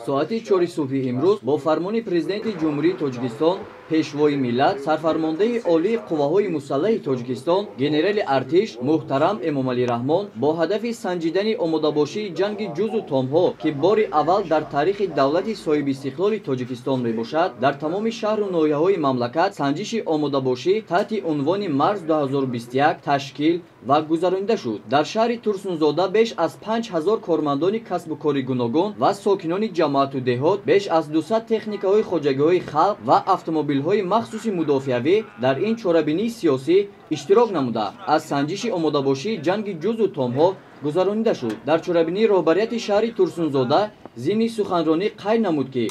соати 4 субҳи имрӯз бо фармони президенти ҷумҳурии Тоҷикистон, пешвои миллат, сарфармондаи олии қувваҳои мусаллаҳи Тоҷикистон, генерали артиш муҳтарам Эмомалӣ Раҳмон бо ҳадафи санҷидани омодабошии ҷанги ҷузу томҳо, ки бори аввал дар таърихи давлати соҳиби истиқлоли Тоҷикистон мебошад, дар тамоми шаҳру ноҳияҳои мамлакат санҷиши омодабошӣ таҳти унвони Марс 2021 ташкил ва гузаронида шуд. Дар шаҳри Турсунзода беш аз 5000 кормандони касбу кори гуногун ва сокинони ҷамоату деҳот, беш аз 200 техникаҳои хоҷагиҳои халқ ва автомобилҳои махсуси мудофиавӣ дар ин чорабинии сиёсӣ иштирок намуда, аз санҷиши омодабошии ҷанги ҷузу томҳо гузаронида шуд. Дар чорабинии роҳбарияти шаҳри Турсунзода зимни суханронӣ қайд намуд, ки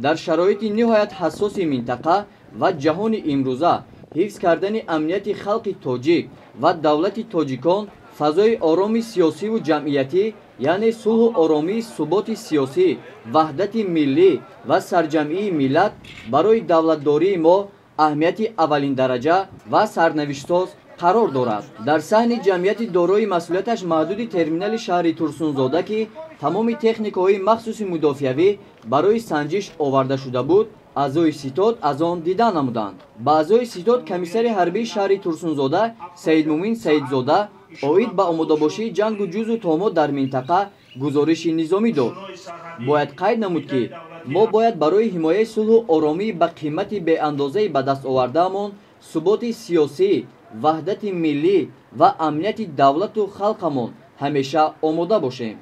дар шароити ниҳоят ҳассоси минтақа ва ҷаҳони имрӯза ҳифз кардани амнияти халқи тоҷик ва давлати тоҷикон фазои ороми сиёсиву ҷамъиятӣ, яъне сулҳу оромии суботи сиёсӣ, ваҳдати миллӣ ва сарҷамъии миллат барои давлатдории мо аҳамияти аввалиндараҷа ва сарнавиштсоз қарор дорад. Дар саҳни ҷамъияти дорои масъулияташ маҳдуди терминали шаҳри Турсунзода, ки тамоми техникаҳои махсуси мудофиавӣ барои санҷиш оварда шуда буд, аъзои ситод аз он дидан намуданд. Ба аъзои ситод комиссари ҳарбии шаҳри Турсунзода Саидмумин Саидзода оид ба омодабошии ҷангу ҷузу томҳо дар минтақа гузориши низомӣ дод. Бояд қайд намуд, ки мо бояд барои ҳимояи сулҳу оромӣ ба қимати беандозаи ба даст овардаамон, суботи сиёсӣ, ваҳдати миллӣ ва амнияти давлату халқамон ҳамеша омода бошем.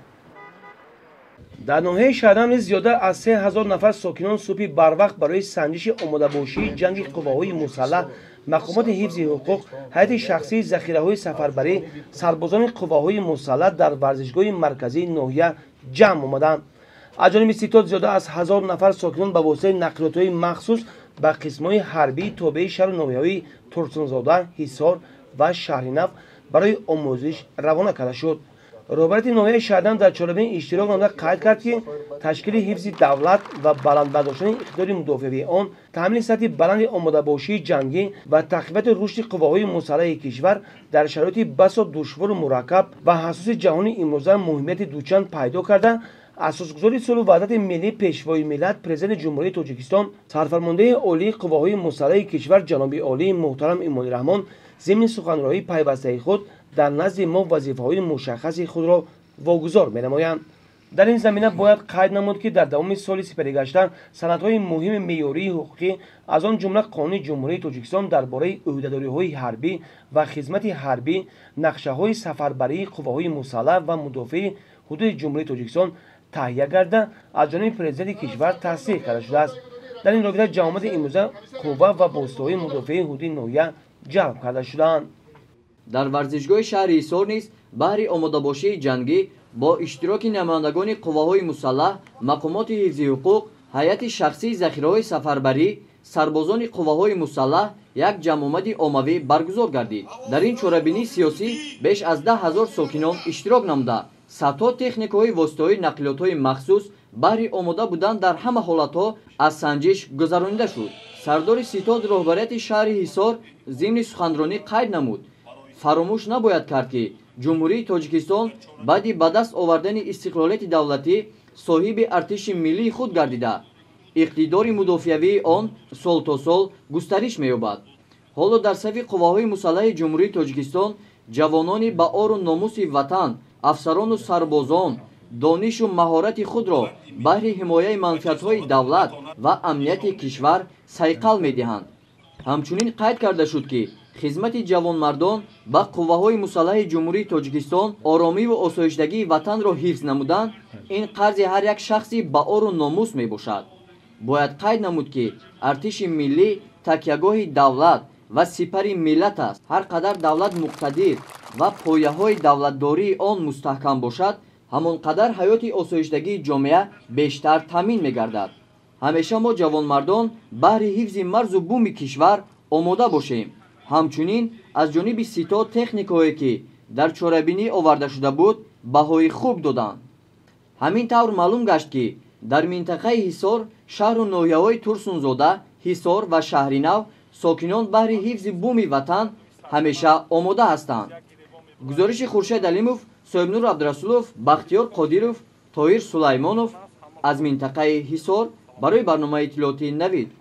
дар ноҳияи шаҳрам низ зиёда аз 3000 нафар сокинон субҳи барвақт барои санҷиши омодабошии ҷанги қувваҳои мусаллаҳ, мақомоти ҳифзи ҳуқуқ, ҳайати шахсии захираҳои сафарбарӣ, сарбозони қувваҳои мусаллаҳ дар варзишгоҳи марказии ноҳия ҷамъ омаданд. аз ҷониби ситод зиёда аз 1000 нафар сокинон ба воситаи нақлиётҳои махсус ба қисмҳои ҳарбии тобеи шаҳру ноҳияҳои Турсунзода, Ҳисор ва Шаҳринав барои омӯзиш равона карда шуд. роҳбарияти ноҳияи шаҳрам дар чорабини иштирок намуда қайд кард, ки ташкили ҳифзи давлат ва баландбардоштани иқтидори мудофиави он, таъмини сатҳи баланди омодабошии ҷангӣ ва тақвияти рушди қувваҳои мусаллаҳи кишвар дар шароити басо душвору мураккаб ва ҳассоси ҷаҳони имрӯза муҳимияти дучанд пайдо карда, асосгузори сулҳу ваҳдати миллӣ пешвои миллат президенти ҷумҳурии Тоҷикистон, сарфармондаи олии қувваҳои мусаллаҳи кишвар ҷаноби олии муҳтарам Эмомалӣ Раҳмон зимни суханроҳии пайвастаи худ дар назди мо вазифаҳои мушаххаси худро вогузор менамоянд. дар ин замина бояд қайд намуд, ки дар давоми соли сипаригашта санадҳои муҳими меъёрии ҳуқуқӣ, аз он ҷумла Қонуни Ҷумҳурии Тоҷикистон дар бораи ӯҳдадориҳои ҳарбӣ ва хизмати ҳарбӣ, нақшаҳои сафарбарии қувваҳои мусаллаҳ ва мудофиаи ҳудуди Ҷумҳурии Тоҷикистон таҳия гарда аз ҷониби президенти кишвар тасдиқ карда шудааст. дар ин робита ҷамоати имрӯза қувва ва воситаҳои мудофиаи ҳудуди ноҳия ҷалб карда шудаанд. дар варзишгоҳи шаҳри Ҳисор низ баҳри омодабошии ҷангӣ бо иштироки намояндагони қувваҳои мусаллаҳ, мақомоти ҳифзи ҳуқуқ, ҳайати шахсии захираҳои сафарбарӣ, сарбозони қувваҳои мусаллаҳ як ҷамъомади оммавӣ баргузор гардид. дар ин чорабинии сиёсӣ беш аз 10 000 сокинон иштирок намуда, садҳо техникаҳои воситаҳои нақлиётҳои махсус баҳри омода будан дар ҳама ҳолатҳо аз санҷиш гузаронида шуд. сардори ситод роҳбарияти шаҳри Ҳисор зимни суханронӣ қайд намуд, фаромӯш набояд кард, ки ҷумҳурии Тоҷикистон баъди ба даст овардани истиқлолияти давлатӣ соҳиби артиши миллии худ гардида, иқтидори мудофиавии он сол то сол густариш меёбад. ҳоло дар сафи қувваҳои мусаллаҳи ҷумҳурии Тоҷикистон ҷавонони ба ору номуси ватан, афсарону сарбозон донишу маҳорати худро баҳри ҳимояи манфиатҳои давлат ва амнияти кишвар сайқал медиҳанд. ҳамчунин қайд карда шуд, ки хизмати ҷавонмардон ба қувваҳои мусаллаҳи ҷумҳурии Тоҷикистон оромиву осоиштагии ватанро ҳифз намудан, ин қарзи ҳар як шахси ба ору номус мебошад. бояд қайд намуд, ки артиши миллӣ такягоҳи давлат ва сипари миллат аст. ҳар қадар давлат муқтадир ва пояҳои давлатдории он мустаҳкам бошад, ҳамон қадар ҳаёти осоиштагии ҷомеа бештар таъмин мегардад. ҳамеша мо ҷавонмардон баҳри ҳифзи марзу буми кишвар омода бошем. ҳамчунин аз ҷониби ситод техникое, ки дар чорабинӣ оварда шуда буд, баҳои хуб доданд. ҳамин тавр маълум гашт, ки дар минтақаи Ҳисор, шаҳру ноҳияҳои Турсунзода, Ҳисор ва Шаҳринав сокинон баҳри ҳифзи буми ватан ҳамеша омода ҳастанд. гузориши Хуршед Алимов, Соҳибнур Абдурасулов, Бахтиёр Қодиров, Тоҳир Сулаймонов, از منطقه حصار برای برنامه اطلاعاتی نوید.